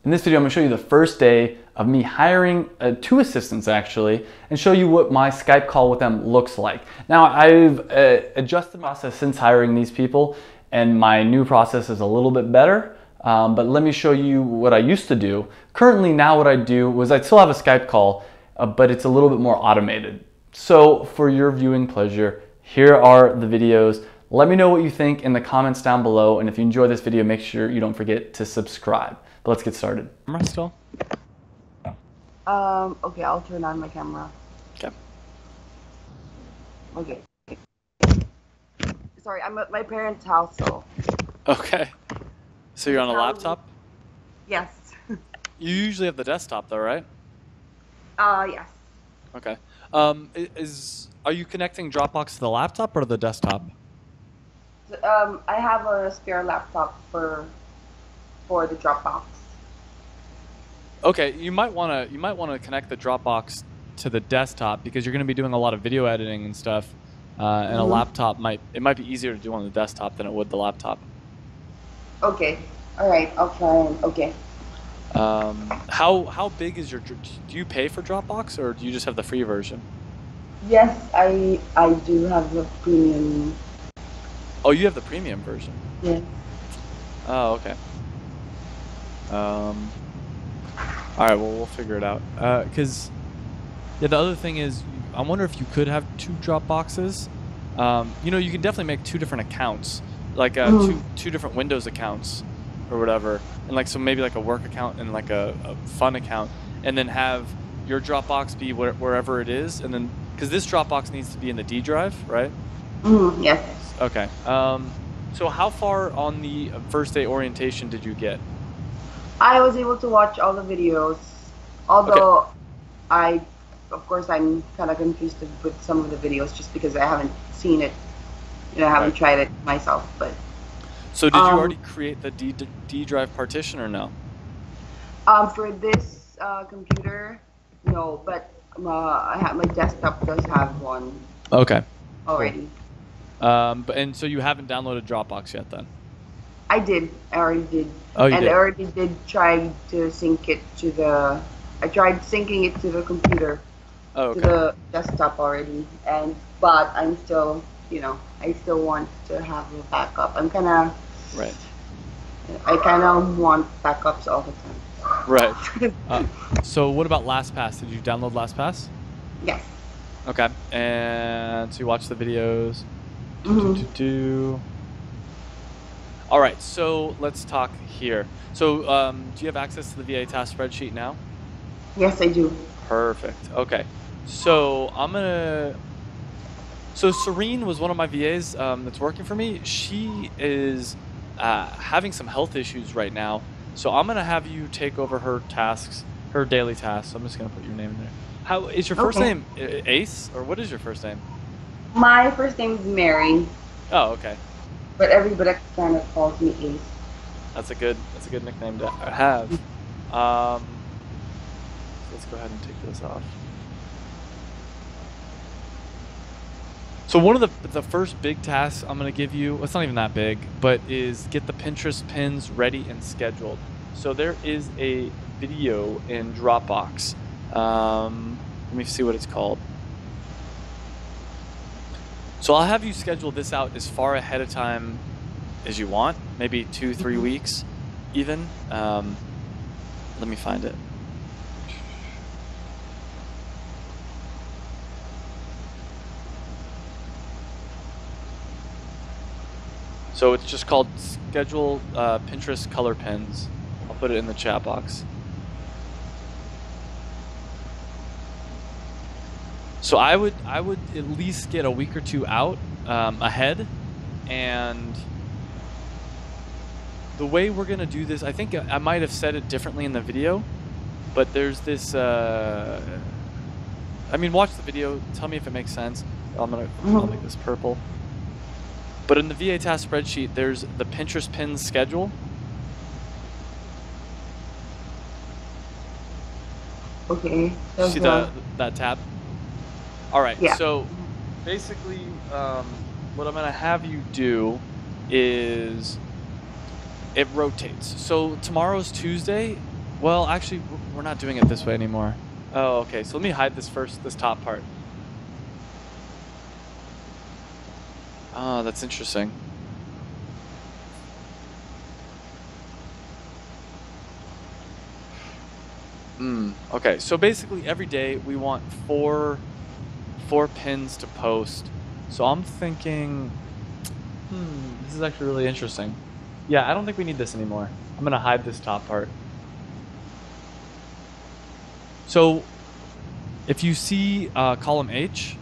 In this video, I'm gonna show you the first day of me hiring 2 assistants actually, and show you what my Skype call with them looks like. Now, I've adjusted the process since hiring these people, and my new process is a little bit better, but let me show you what I used to do. Currently, now what I do was I still have a Skype call, but it's a little bit more automated. So for your viewing pleasure, here are the videos. Let me know what you think in the comments down below, and if you enjoy this video, make sure you don't forget to subscribe. But let's get started. Camera still? Okay, I'll turn on my camera. Okay. Okay. Sorry, I'm at my parents' house, so. Okay. So you're on a laptop? Yes. You usually have the desktop though, right? Yes. Okay. Are you connecting Dropbox to the laptop or the desktop? I have a spare laptop for the Dropbox. Okay, you might want to connect the Dropbox to the desktop because you're going to be doing a lot of video editing and stuff, and a laptop might be easier to do on the desktop than it would the laptop. Okay. All right. I'll try and okay. How big is your? Do you pay for Dropbox or do you just have the free version? Yes, I do have the premium. Oh, you have the premium version. Yes. Oh, okay. All right, well, we'll figure it out. Because, yeah, the other thing is, I wonder if you could have 2 Dropboxes. You know, you can definitely make 2 different accounts, like two different Windows accounts or whatever, and like so maybe like a work account and like a fun account, and then have your Dropbox be wherever it is, and then because this Dropbox needs to be in the D drive, right? Yes. Okay. So how far on the first day orientation did you get? I was able to watch all the videos, although of course, I'm kind of confused with some of the videos just because I haven't seen it. You know, I haven't tried it myself, but. So did you already create the D drive partition or no? For this computer, no, but my desktop does have one. Okay. Already. And so you haven't downloaded Dropbox yet then? I did. I already did. Oh, you and did? I already did try to sync it to the. I tried syncing it to the computer. Oh, okay. To the desktop already, but I'm still, I still want to have a backup. I'm kind of. Right. I kind of want backups all the time. Right. So what about LastPass? Did you download LastPass? Yes. Okay. And so you watch the videos. All right. So let's talk here. So do you have access to the VA task spreadsheet now? Yes, I do. Perfect. Okay. So So Serene was one of my VAs that's working for me. She is having some health issues right now. So I'm gonna have you take over her tasks, her daily tasks. So I'm just gonna put your name in there. How is your first name? Ace, or what is your first name? My first name is Mary. Oh, okay. But everybody kind of calls me Ace. That's a good nickname to have. Let's go ahead and take this off. So one of the first big tasks I'm going to give you, it's not even that big, but is get the Pinterest pins ready and scheduled. So there is a video in Dropbox. Let me see what it's called. So I'll have you schedule this out as far ahead of time as you want, maybe 2-3 weeks even. Let me find it. So it's just called Schedule Pinterest Color Pins. I'll put it in the chat box. So I would at least get a week or 2 out ahead, and the way we're gonna do this, I think I might have said it differently in the video, but there's this. I mean, watch the video. Tell me if it makes sense. I'll make this purple. But in the VA task spreadsheet, there's the Pinterest pins schedule. Okay. See that tab? All right. Yeah. So basically, what I'm going to have you do is it rotates. So tomorrow's Tuesday. Well, actually, we're not doing it this way anymore. Oh, okay. So let me hide this first, this top part. Oh, that's interesting. Okay, so basically every day we want four pins to post. So I'm thinking, this is actually really interesting. Yeah, I don't think we need this anymore. I'm gonna hide this top part. So if you see column H,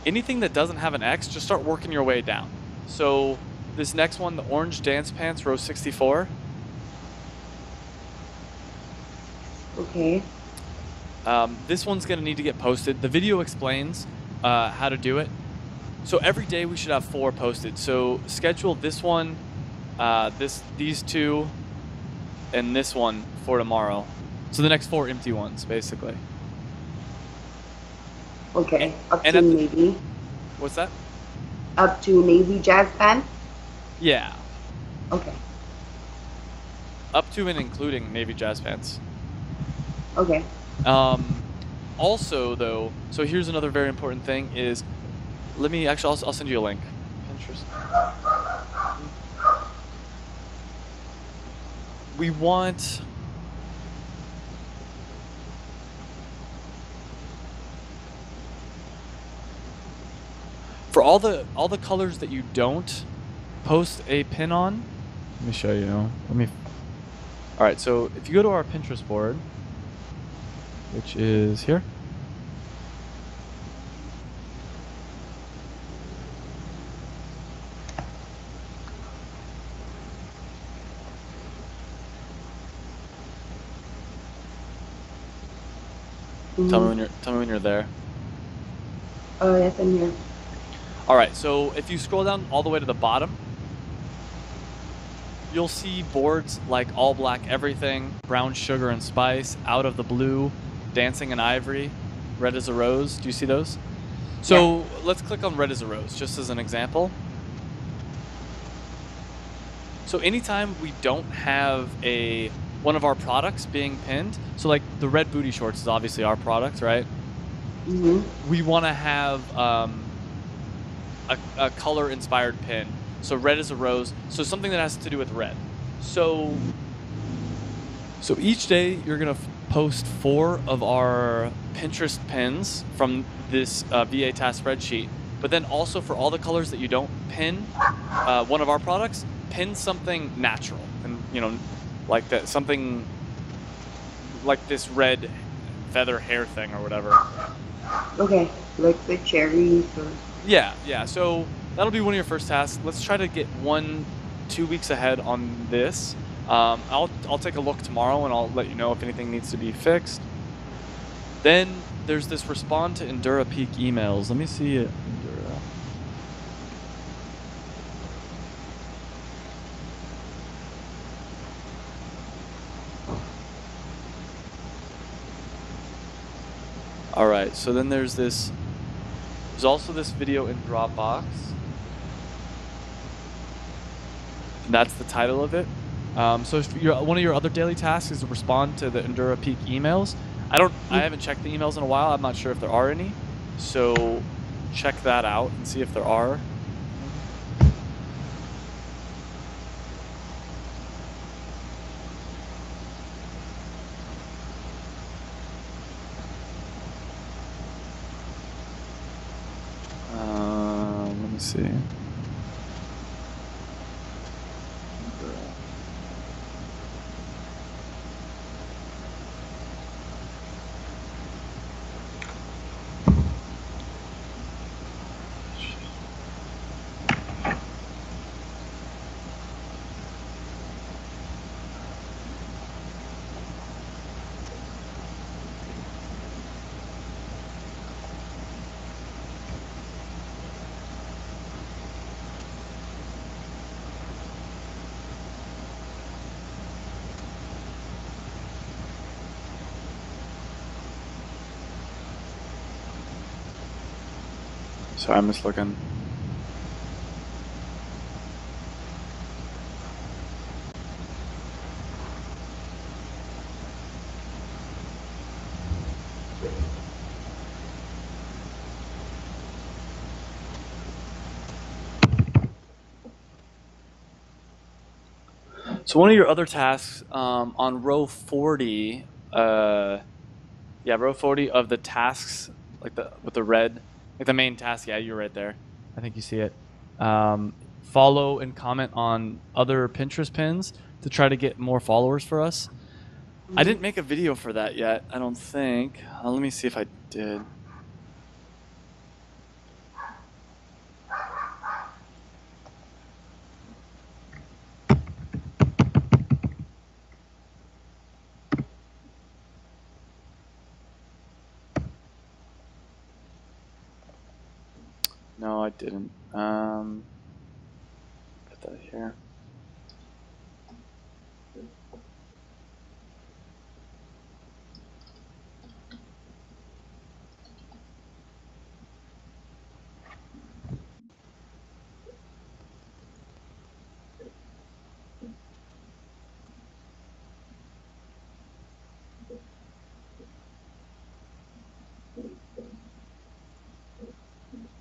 anything that doesn't have an X, just start working your way down. So this next one, the orange dance pants, row 64. Okay. This one's gonna need to get posted. The video explains how to do it. So every day we should have 4 posted. So schedule this one, these 2, and this one for tomorrow. So the next 4 empty ones, basically. Okay. Up to navy. What's that? Up to navy jazz band? Yeah. Okay. Up to and including navy jazz pants. Okay. Also, though, so here's another very important thing is, let me actually, I'll send you a link. Pinterest. We want for all the colors that you don't post a pin on. Let me show you. All right, so if you go to our Pinterest board, which is here. Tell me when you're there. Oh, yes, I'm here. All right, so if you scroll down all the way to the bottom, you'll see boards like All Black Everything, Brown Sugar and Spice, Out of the Blue, Dancing in Ivory, Red as a Rose. Do you see those? So let's click on Red as a Rose, just as an example. So anytime we don't have one of our products being pinned, so like the red booty shorts is obviously our product, right? We want to have a color inspired pin. So red as a rose, so something that has to do with red. So each day you're gonna post 4 of our Pinterest pins from this VA task spreadsheet, but then also for all the colors that you don't pin one of our products, pin something natural, and like that, something like this red feather hair thing or whatever. Okay, like the cherries or... Yeah, so that'll be one of your first tasks. Let's try to get 1-2 weeks ahead on this. I'll take a look tomorrow and I'll let you know if anything needs to be fixed. Then there's this respond to Endura Peak emails. Let me see it. Endura. All right, so then there's also this video in Dropbox. And that's the title of it. So if one of your other daily tasks is to respond to the Endura Peak emails. I haven't checked the emails in a while. I'm not sure if there are any. So check that out and see if there are. Let me see. Sorry, I'm just looking. So one of your other tasks on row 40, row 40 of the tasks, like with the red, like the main task. Yeah, you're right there. I think you see it. Follow and comment on other Pinterest pins to try to get more followers for us. I didn't make a video for that yet, I don't think. Let me see if I did. No, I didn't. Put that here.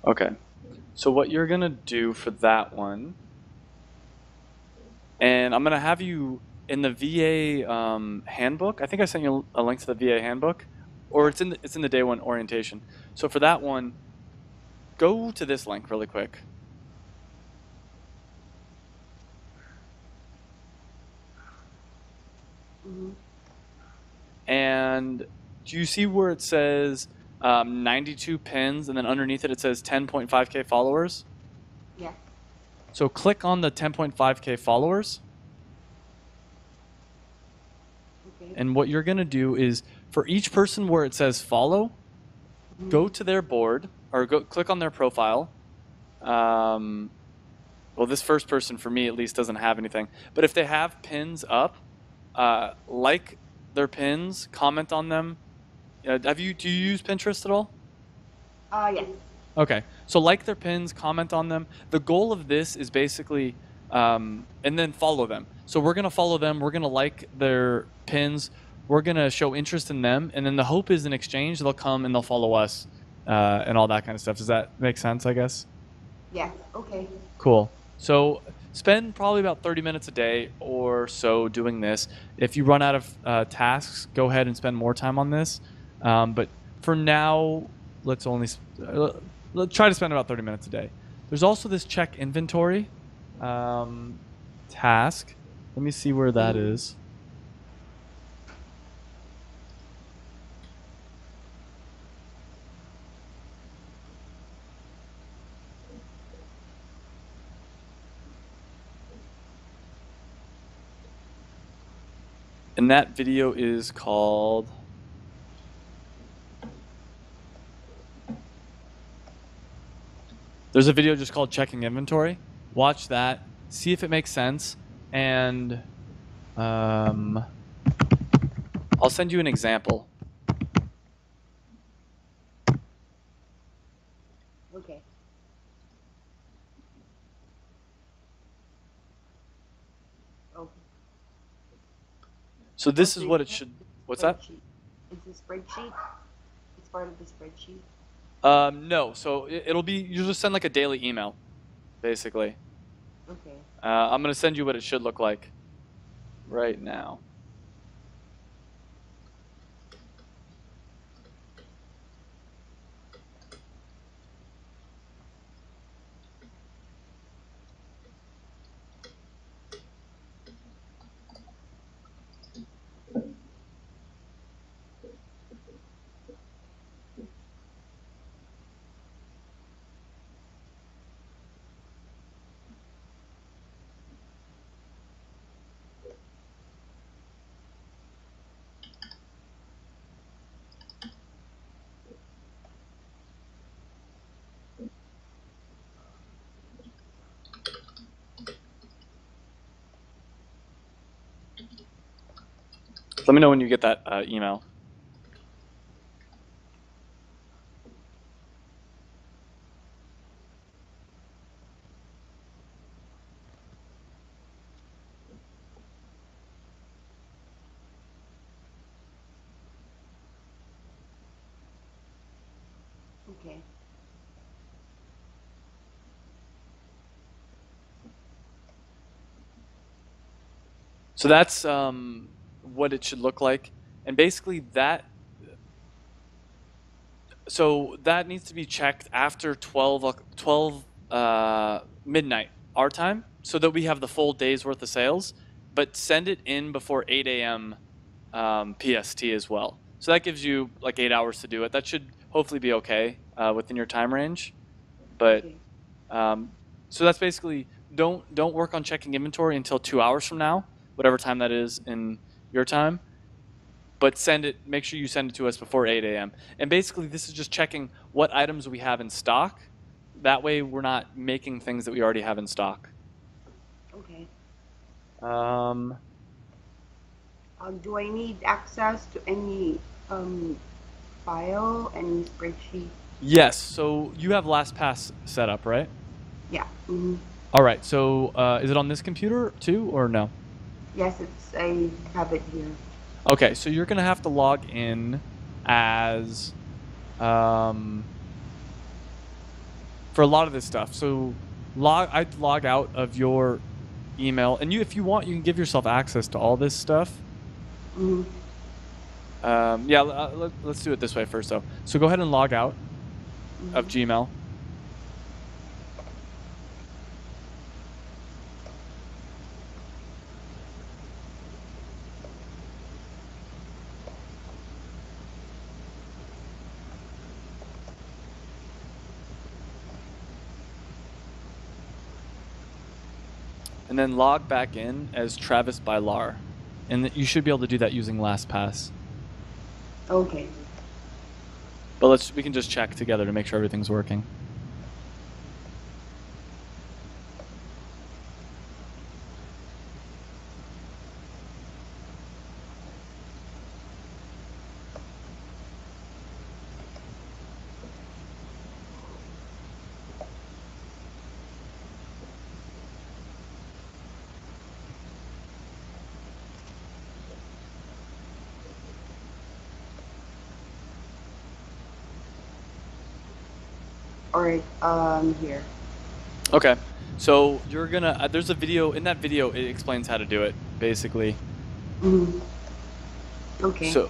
Okay. So what you're gonna do for that one, and I'm gonna have you in the VA handbook. I think I sent you a link to the VA handbook, or it's in the day one orientation. So for that one, go to this link really quick. And do you see where it says 92 pins, and then underneath it it says 10.5K followers? Yeah. So click on the 10.5K followers. Okay. And what you're gonna do is for each person where it says follow, go to their board or go click on their profile. Well, this first person for me at least doesn't have anything, but if they have pins up, like their pins, comment on them. Do you use Pinterest at all? Yes. Okay, so like their pins, comment on them. The goal of this is basically, and then follow them. So we're gonna follow them. We're gonna like their pins. We're gonna show interest in them, and then the hope is in exchange they'll come and they'll follow us, and all that kind of stuff. Does that make sense? I guess. Yes. Okay. Cool. So spend probably about 30 minutes a day or so doing this. If you run out of tasks, go ahead and spend more time on this. But for now, let's try to spend about 30 minutes a day. There's also this check inventory task. Let me see where that is. And that video is called There's a video just called Checking Inventory. Watch that, see if it makes sense, and I'll send you an example. Okay. Okay. So this is what it should. What's that? It's a spreadsheet. It's part of the spreadsheet. No. So it'll be. You just send like a daily email, basically. Okay. I'm gonna send you what it should look like right now. Let me know when you get that email. Okay. So that's what it should look like. And basically so that needs to be checked after 12 midnight our time so that we have the full day's worth of sales, but send it in before 8 a.m. PST as well. So that gives you like 8 hours to do it. That should hopefully be okay within your time range. But Okay. so that's basically don't work on checking inventory until 2 hours from now, whatever time that is in your time. But make sure you send it to us before 8 a.m. And basically, this is just checking what items we have in stock. That way, we're not making things that we already have in stock. Okay. Um, Do I need access to any file, any spreadsheet? yes. So you have LastPass set up, right? Yeah. Mm-hmm. All right. So is it on this computer too, or no? Yes, I have it here. Okay. So you're gonna have to log in as for a lot of this stuff. So I'd log out of your email, and if you want, you can give yourself access to all this stuff. Mm-hmm. Yeah, let's do it this way first, though. So go ahead and log out of Gmail. And then log back in as Travis Bylar. And you should be able to do that using LastPass. Okay. But we can just check together to make sure everything's working. All right. Here. Okay. So you're gonna. There's a video. In that video, it explains how to do it, basically. Mm-hmm. Okay. So.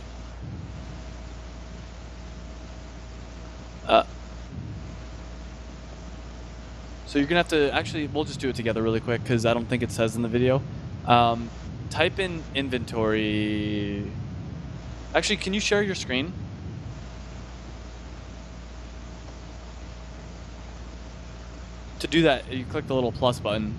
So you're gonna have to actually. We'll just do it together really quick because I don't think it says in the video. Type in inventory. Actually, can you share your screen? To do that, you click the little plus button.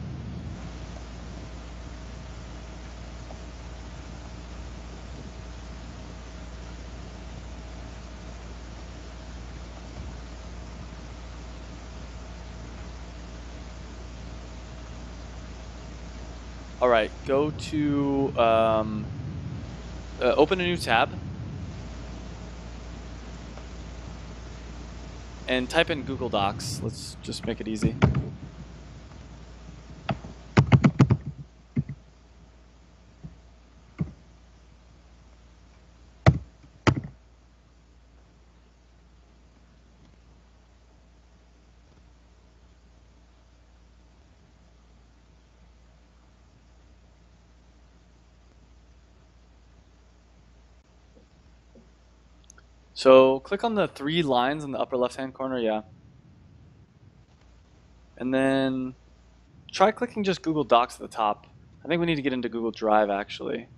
All right, go to open a new tab and type in Google Docs. Let's just make it easy. So click on the 3 lines in the upper left-hand corner, yeah. And then try clicking just Google Docs at the top. I think we need to get into Google Drive, actually.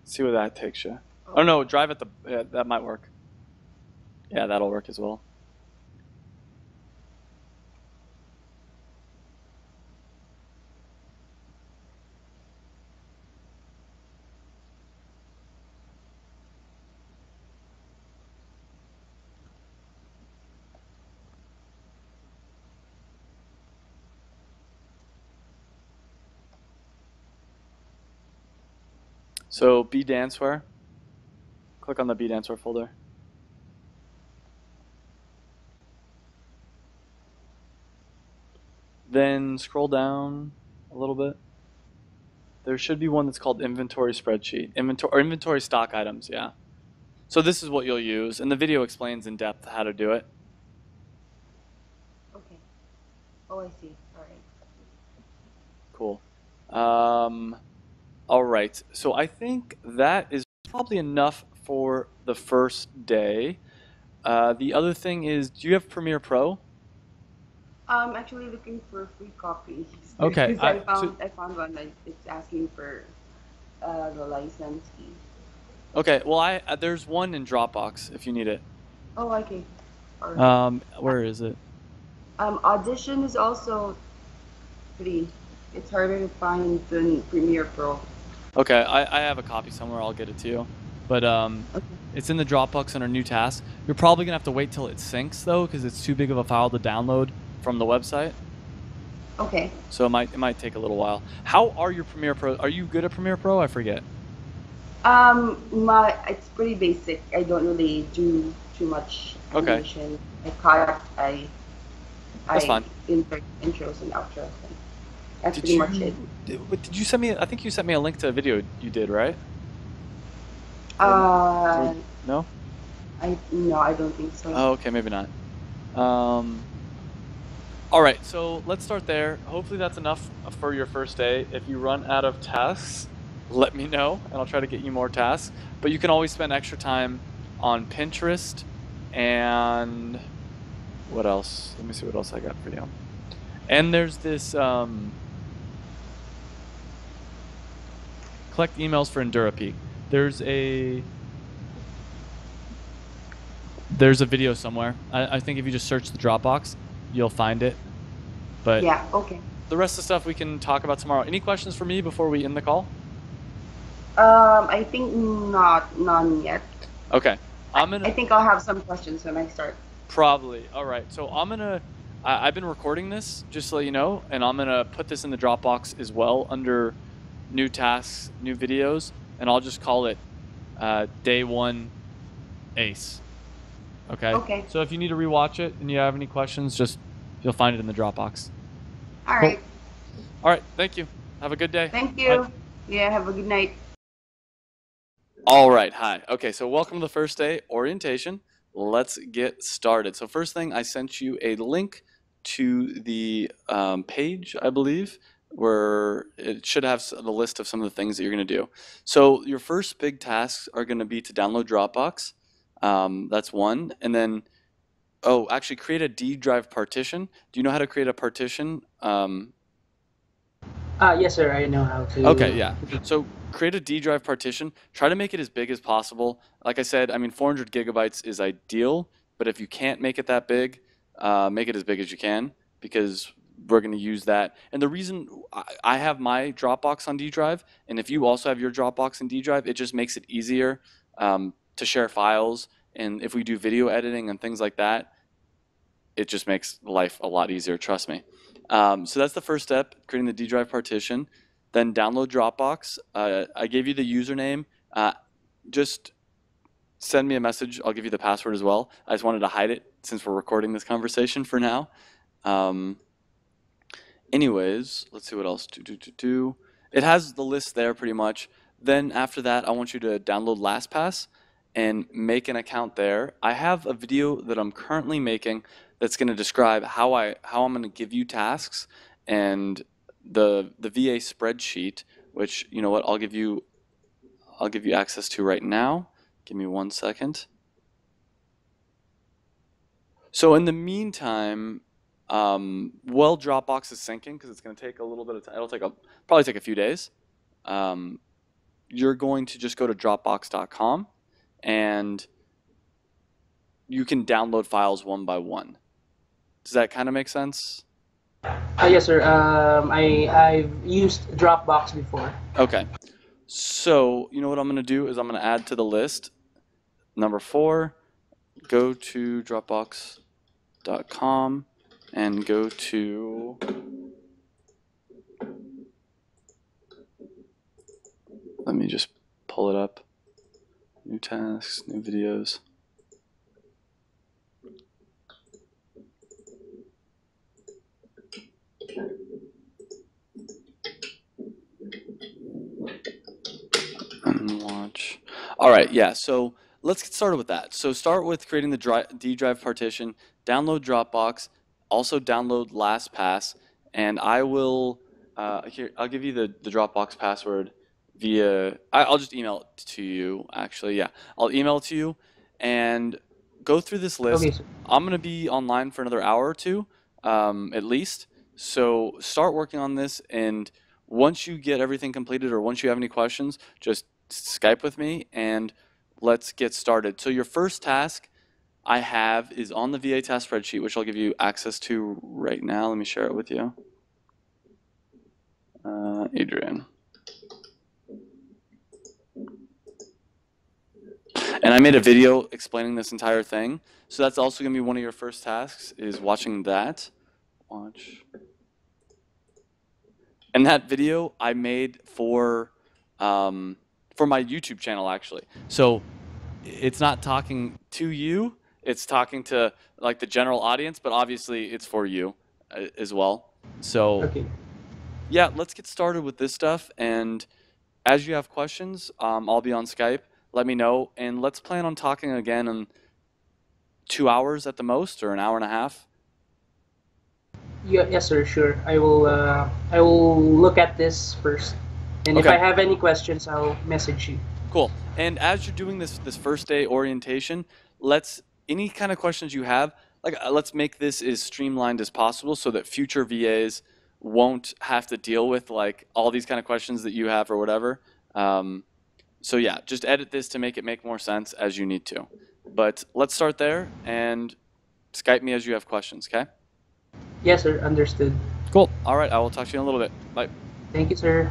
See where that takes you. Oh no, Drive at the, yeah, that might work. Yeah, that'll work as well. So bdanceware, click on the bdanceware folder. Then scroll down a little bit. There should be one that's called inventory spreadsheet, inventory stock items, yeah. So this is what you'll use, and the video explains in depth how to do it. Okay. Oh, I see. All right. Cool. All right. So I think that is probably enough for the first day. The other thing is, do you have Premiere Pro? I'm actually looking for free copies Okay. because I found one that it's asking for the license fee. Okay. Well, there's one in Dropbox if you need it. Oh, okay. All right. Where is it? Audition is also free. It's harder to find than Premiere Pro. Okay. I have a copy somewhere. I'll get it to you. But Okay. it's in the Dropbox under New Task. You're probably gonna have to wait till it syncs though, because it's too big of a file to download from the website. Okay. So it might take a little while. How are your Premiere Pro? Are you good at Premiere Pro? I forget. It's pretty basic. I don't really do too much Okay. animation. I cut, That's I fine. insert intros and outros. And that's Did pretty much it. Did you send me? I think you sent me a link to a video you did, right? Uh, No. no, I don't think so. Oh, okay, maybe not. All right, so let's start there. Hopefully that's enough for your first day. If you run out of tasks, let me know, and I'll try to get you more tasks. But you can always spend extra time on Pinterest and what else? Let me see what else I got for you. And there's this collect emails for EnduraPeak. There's a video somewhere. I think if you just search the Dropbox, you'll find it. But Yeah, okay. the rest of the stuff we can talk about tomorrow. Any questions for me before we end the call? I think none yet. Okay. I think I'll have some questions when I start. Probably. All right. So I've been recording this, just to let you know, and I'm gonna put this in the Dropbox as well under new tasks, new videos, and I'll just call it day 1 ace. Okay. Okay. So if you need to rewatch it and you have any questions, you'll find it in the Dropbox. All right. All right. Thank you. Have a good day. Thank you. Bye. Yeah, have a good night. All right. Hi. Okay. So welcome to the first day orientation. Let's get started. So first thing, I sent you a link to the page, I believe, where it should have the list of some of the things that you're going to do. So your first big tasks are going to be to download Dropbox. That's one. And then, actually create a D drive partition. Do you know how to create a partition? Yes, sir. I know how to. Okay, yeah. So create a D drive partition. Try to make it as big as possible. Like I said, I mean, 400 gigabytes is ideal, but if you can't make it that big, make it as big as you can, because we're going to use that. And the reason I have my Dropbox on D drive, and if you also have your Dropbox in D drive, it just makes it easier to share files. And if we do video editing and things like that, it just makes life a lot easier, trust me. So that's the first step, creating the D drive partition. Then download Dropbox. I gave you the username. Just send me a message. I'll give you the password as well. I just wanted to hide it since we're recording this conversation for now. Anyways, let's see what else. It has the list there pretty much. Then after that, I want you to download LastPass and make an account there. I have a video that I'm currently making that's going to describe how I'm going to give you tasks, and the VA spreadsheet, which, you know what, I'll give you access to right now. Give me 1 second. So in the meantime, while Dropbox is syncing, because it's going to take a little bit of time, it'll probably take a few days. You're going to just go to Dropbox.com, and you can download files one by one. Does that kind of make sense? Yes, sir. I've used Dropbox before. Okay. So you know what I'm going to do is I'm going to add to the list. Number 4, go to Dropbox.com and go to let me just pull it up. New tasks, new videos. And watch. All right, yeah, so let's get started with that. So start with creating the D drive partition, download Dropbox, also download LastPass, and I will, here, I'll give you the Dropbox password via, I'll just email it to you, actually. Yeah, I'll email it to you and go through this list. Okay, sir. I'm going to be online for another hour or two, at least. So start working on this, and once you get everything completed or once you have any questions, just Skype with me and let's get started. So your first task I have is on the VA task spreadsheet, which I'll give you access to right now. Let me share it with you. Adrian. And I made a video explaining this entire thing. So that's also going to be one of your first tasks, is watching that. Watch. And that video I made for my YouTube channel, actually. So it's not talking to you. It's talking to like the general audience, but obviously it's for you as well. So Okay. yeah, let's get started with this stuff. And as you have questions, I'll be on Skype. Let me know, and let's plan on talking again in 2 hours at the most, or an hour and a half. Yeah, yes, sir. Sure. I will look at this first, and if Okay. I have any questions, I'll message you. Cool. And as you're doing this first day orientation, any kind of questions you have, like let's make this as streamlined as possible so that future VAs won't have to deal with like all these kind of questions that you have or whatever. So yeah, just edit this to make it make more sense as you need to. But let's start there and Skype me as you have questions, okay? Yes, sir. Understood. Cool. All right, I will talk to you in a little bit. Bye. Thank you, sir.